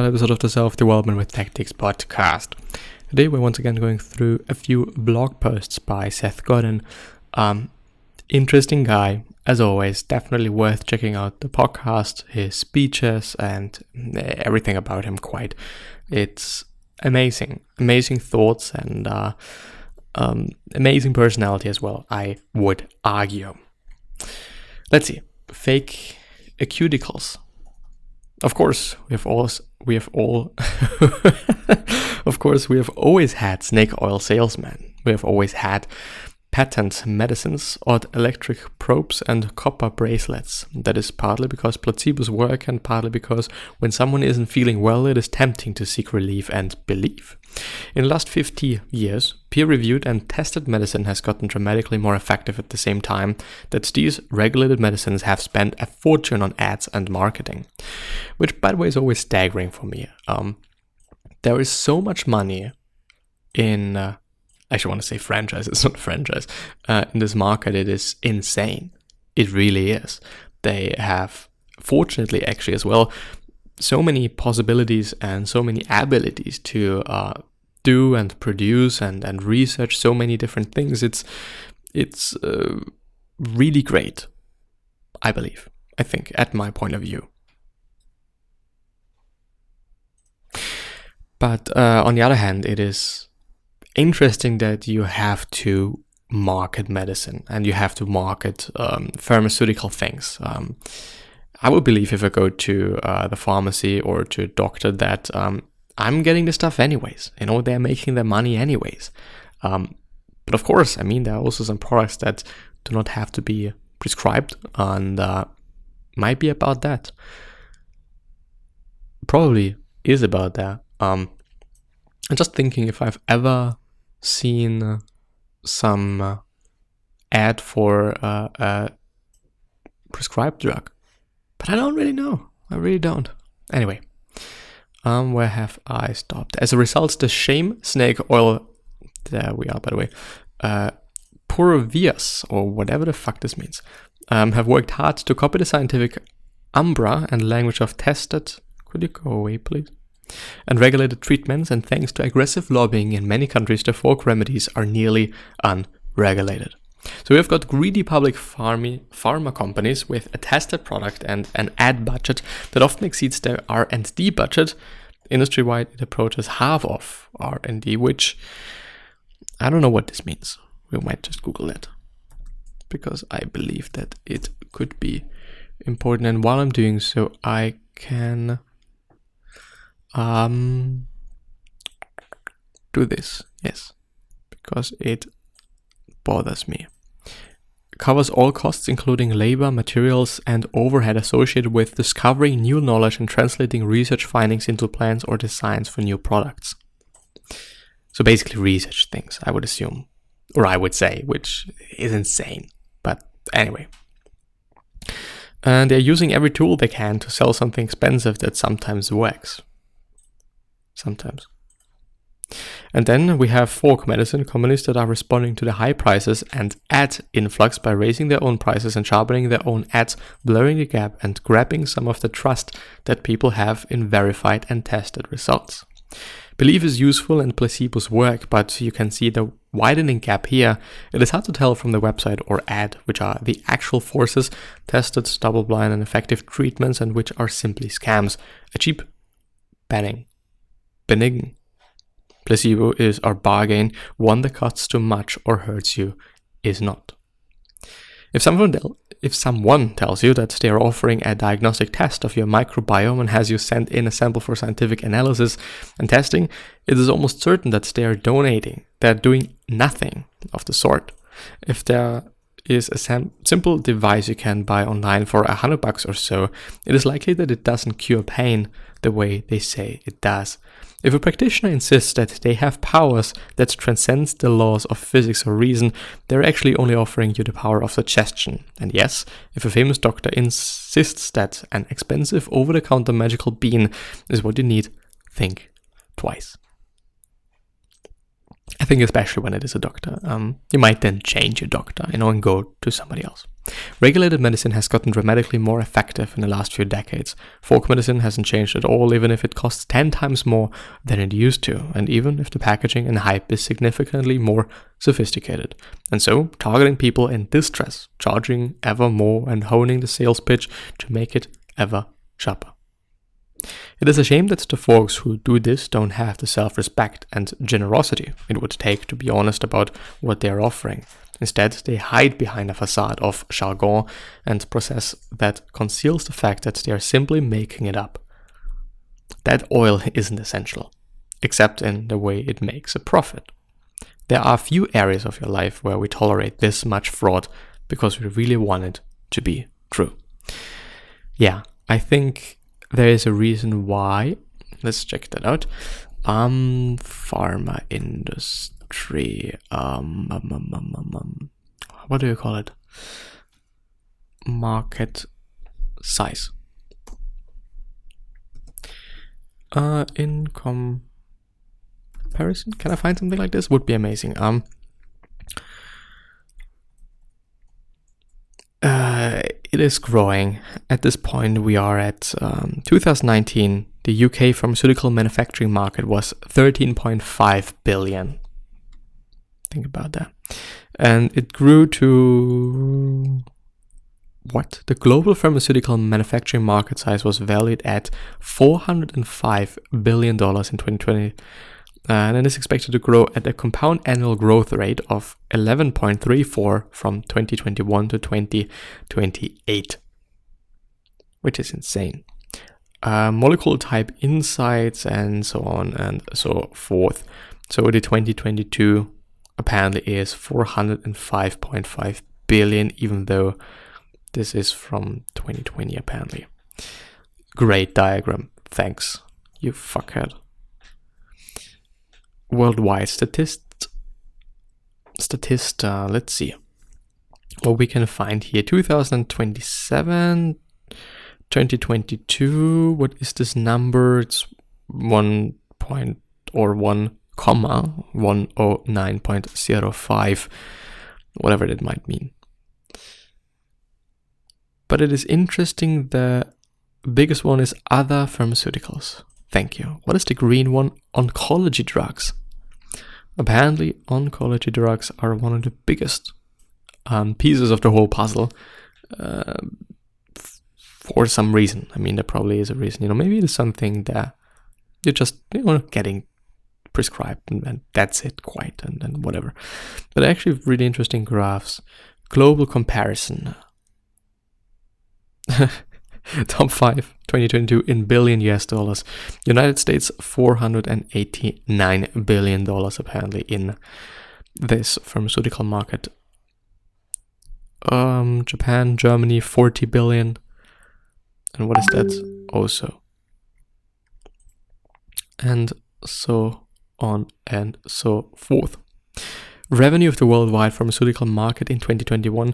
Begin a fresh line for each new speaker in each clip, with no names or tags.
another episode of the Self-Development with Tactics podcast. Today we're once again going through a few blog posts by Seth Godin. Interesting guy, as always, definitely worth checking out the podcast, his speeches, and everything about him quite. It's amazing thoughts and amazing personality as well, I would argue. Let's see, fake cuticles. Of course, we have always had snake oil salesmen. We have always had patent medicines, odd electric probes, and copper bracelets. That is partly because placebos work, and partly because when someone isn't feeling well, it is tempting to seek relief and belief. In the last 50 years, peer-reviewed and tested medicine has gotten dramatically more effective at the same time that these regulated medicines have spent a fortune on ads and marketing. Which, by the way, is always staggering for me. There is so much money in... I actually want to say franchise, it's not a franchise. In this market, it is insane. It really is. They have, fortunately actually as well, so many possibilities and so many abilities to do and produce and research so many different things. It's really great, I think, at my point of view. But on the other hand, it is interesting that you have to market medicine and you have to market pharmaceutical things. I would believe if I go to the pharmacy or to a doctor that I'm getting the stuff anyways. You know, they're making their money anyways. But of course, I mean, there are also some products that do not have to be prescribed and might be about that. Probably is about that. I'm just thinking if I've ever seen some ad for a prescribed drug, but I don't really know. I really don't. Anyway, where have I stopped? As a result, the shame snake oil, there we are, by the way, Purvias, or whatever the fuck this means, have worked hard to copy the scientific umbra and language of tested, could you go away please? And regulated treatments, and thanks to aggressive lobbying in many countries, the folk remedies are nearly unregulated. So we've got greedy public pharma companies with a tested product and an ad budget that often exceeds their R&D budget. Industry-wide, it approaches half of R&D, which I don't know what this means. We might just Google it, because I believe that it could be important. And while I'm doing so, I can do this, yes, because it bothers me. It covers all costs, including labor, materials, and overhead associated with discovering new knowledge and translating research findings into plans or designs for new products. So basically research things, I would assume, or I would say, which is insane, but anyway. And they're using every tool they can to sell something expensive that sometimes works. Sometimes. And then we have folk medicine companies that are responding to the high prices and ad influx by raising their own prices and sharpening their own ads, blurring the gap and grabbing some of the trust that people have in verified and tested results. Belief is useful and placebos work, but you can see the widening gap here. It is hard to tell from the website or ad which are the actual forces, tested, double-blind and effective treatments, and which are simply scams. A cheap benign placebo is our bargain. One that costs too much or hurts you is not. If someone tells you that they are offering a diagnostic test of your microbiome and has you send in a sample for scientific analysis and testing, it is almost certain that they are donating. They are doing nothing of the sort. If there is a simple device you can buy online for $100 or so, it is likely that it doesn't cure pain the way they say it does. If a practitioner insists that they have powers that transcend the laws of physics or reason, they're actually only offering you the power of suggestion. And yes, if a famous doctor insists that an expensive over-the-counter magical bean is what you need, think twice. I think especially when it is a doctor, you might then change your doctor, and go to somebody else. Regulated medicine has gotten dramatically more effective in the last few decades. Folk medicine hasn't changed at all, even if it costs 10 times more than it used to, and even if the packaging and hype is significantly more sophisticated. And so, targeting people in distress, charging ever more, and honing the sales pitch to make it ever sharper. It is a shame that the folks who do this don't have the self-respect and generosity it would take to be honest about what they are offering. Instead, they hide behind a facade of jargon and process that conceals the fact that they are simply making it up. That oil isn't essential, except in the way it makes a profit. There are few areas of your life where we tolerate this much fraud because we really want it to be true. Yeah, I think there is a reason why. Let's check that out. Pharma industry. What do you call it? Market size. In comparison, can I find something like this? Would be amazing. It is growing. At this point, we are at 2019. The UK pharmaceutical manufacturing market was 13.5 billion. Think about that. And it grew to what? The global pharmaceutical manufacturing market size was valued at $405 billion in 2020. And it is expected to grow at a compound annual growth rate of 11.34 from 2021 to 2028, which is insane. Molecule type insights and so on and so forth. So the 2022 apparently is 405.5 billion, even though this is from 2020 apparently. Great diagram. Thanks, you fuckhead. Worldwide statist, let's see what we can find here. 2027, 2022, what is this number? It's 1 point or 1 comma 109.05, whatever that might mean. But it is interesting, the biggest one is other pharmaceuticals. Thank you. What is the green one? Oncology drugs. Apparently, oncology drugs are one of the biggest pieces of the whole puzzle for some reason. I mean, there probably is a reason. Maybe it is something that you're just getting prescribed and that's it, quite, and whatever. But actually, really interesting graphs. Global comparison. Top 5, 2022 in billion US dollars. United States, $489 billion apparently in this pharmaceutical market. Japan, Germany, 40 billion. And what is that? Also. And so on and so forth. Revenue of the worldwide pharmaceutical market in 2021,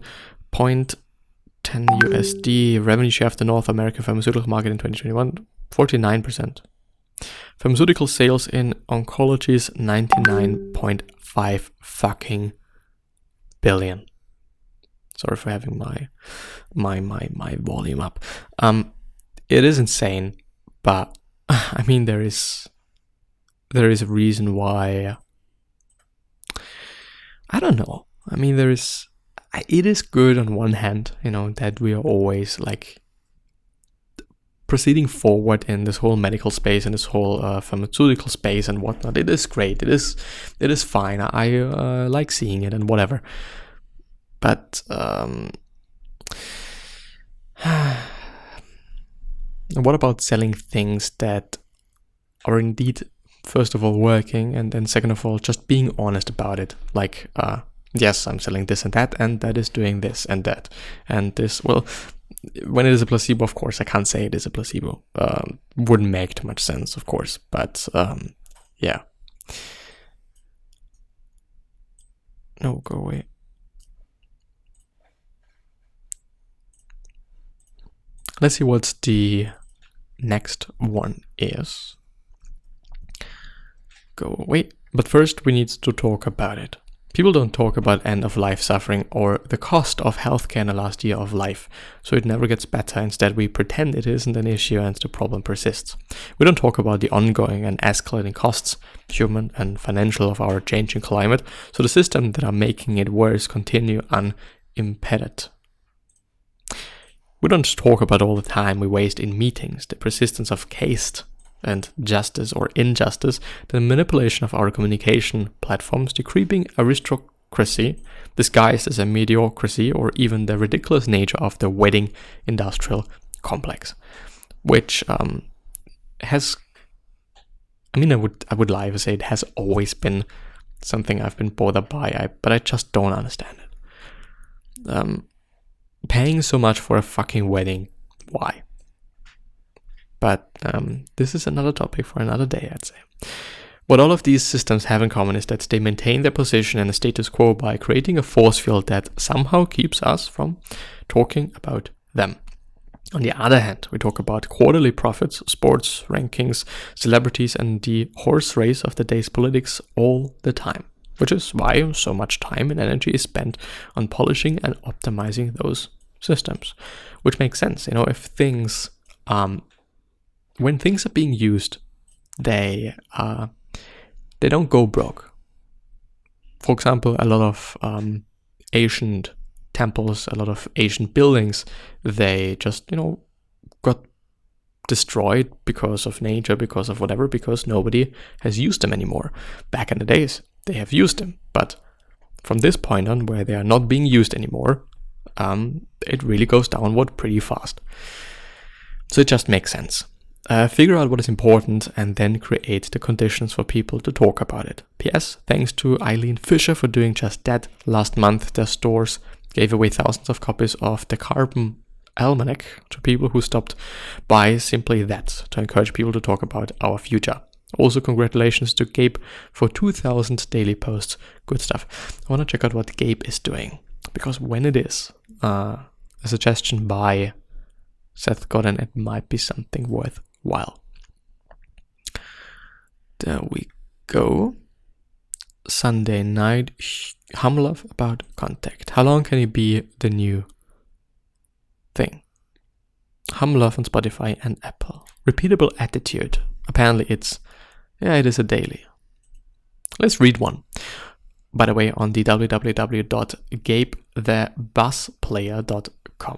10 USD. Revenue share of the North American pharmaceutical market in 2021, 49%. Pharmaceutical sales in oncology is 99.5 fucking billion. Sorry for having my volume up. It is insane, but I mean there is a reason why. I don't know. I mean it is good on one hand, that we are always proceeding forward in this whole medical space and this whole pharmaceutical space and whatnot. It is great. It is fine. I like seeing it and whatever. But what about selling things that are indeed, first of all, working, and then second of all, just being honest about it? Yes, I'm selling this and that is doing this and that. And this, well, when it is a placebo, of course, I can't say it is a placebo. Wouldn't make too much sense, of course. But, yeah. No, go away. Let's see what the next one is. Go away. But first, we need to talk about it. People don't talk about end-of-life suffering or the cost of healthcare in the last year of life, so it never gets better. Instead, we pretend it isn't an issue and the problem persists. We don't talk about the ongoing and escalating costs, human and financial, of our changing climate, so the systems that are making it worse continue unimpeded. We don't talk about all the time we waste in meetings, the persistence of caste and justice or injustice, the manipulation of our communication platforms, the creeping aristocracy disguised as a mediocrity, or even the ridiculous nature of the wedding industrial complex, which has, I would lie if I say it has always been something I've been bothered by, but I just don't understand it. Paying so much for a fucking wedding, why? But this is another topic for another day, I'd say. What all of these systems have in common is that they maintain their position and the status quo by creating a force field that somehow keeps us from talking about them. On the other hand, we talk about quarterly profits, sports rankings, celebrities, and the horse race of the day's politics all the time, which is why so much time and energy is spent on polishing and optimizing those systems, which makes sense. If things when things are being used, they don't go broke. For example, a lot of ancient temples, a lot of ancient buildings, they just got destroyed because of nature, because of whatever, because nobody has used them anymore. Back in the days, they have used them, but from this point on, where they are not being used anymore, it really goes downward pretty fast. So it just makes sense. Figure out what is important and then create the conditions for people to talk about it. P.S. Thanks to Eileen Fisher for doing just that. Last month, their stores gave away thousands of copies of the Carbon Almanac to people who stopped by simply that, to encourage people to talk about our future. Also, congratulations to Gabe for 2,000 daily posts. Good stuff. I want to check out what Gabe is doing, because when it is a suggestion by Seth Godin, it might be something worthwhile. There we go. Sunday night, Humlove about contact. How long can it be the new thing? Humlove on Spotify and Apple. Repeatable attitude. Apparently it is a daily. Let's read one. By the way, on the www.gabethebusplayer.com.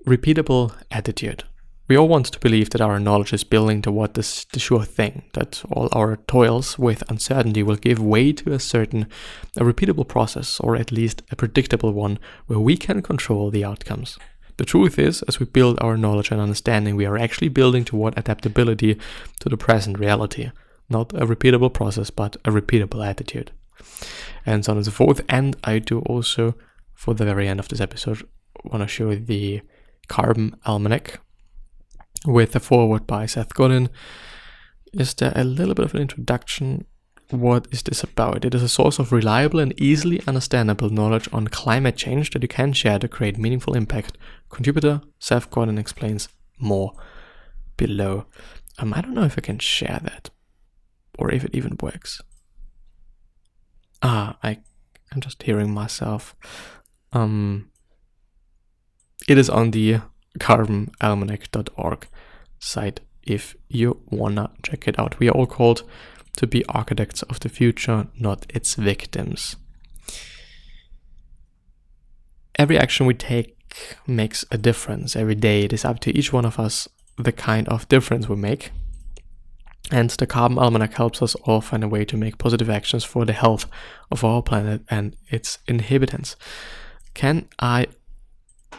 Repeatable attitude. We all want to believe that our knowledge is building toward the sure thing, that all our toils with uncertainty will give way to a repeatable process, or at least a predictable one, where we can control the outcomes. The truth is, as we build our knowledge and understanding, we are actually building toward adaptability to the present reality. Not a repeatable process, but a repeatable attitude. And so on and so forth. And I do also, for the very end of this episode, want to show the Carbon Almanac with a foreword by Seth Godin. Is there a little bit of an introduction? What is this about? It is a source of reliable and easily understandable knowledge on climate change that you can share to create meaningful impact. Contributor Seth Godin explains more below. I don't know if I can share that or if it even works. I'm just hearing myself. It is on the carbonalmanac.org site if you wanna check it out. We are all called to be architects of the future, not its victims. Every action we take makes a difference. Every day it is up to each one of us the kind of difference we make. And the Carbon Almanac helps us all find a way to make positive actions for the health of our planet and its inhabitants. Can I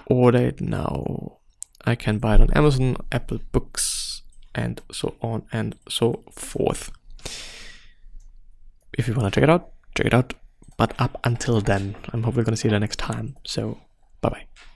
order it now? I can buy it on Amazon, Apple Books, and so on and so forth. If you want to check it out. But up until then, I'm hopefully going to see you the next time. So, bye-bye.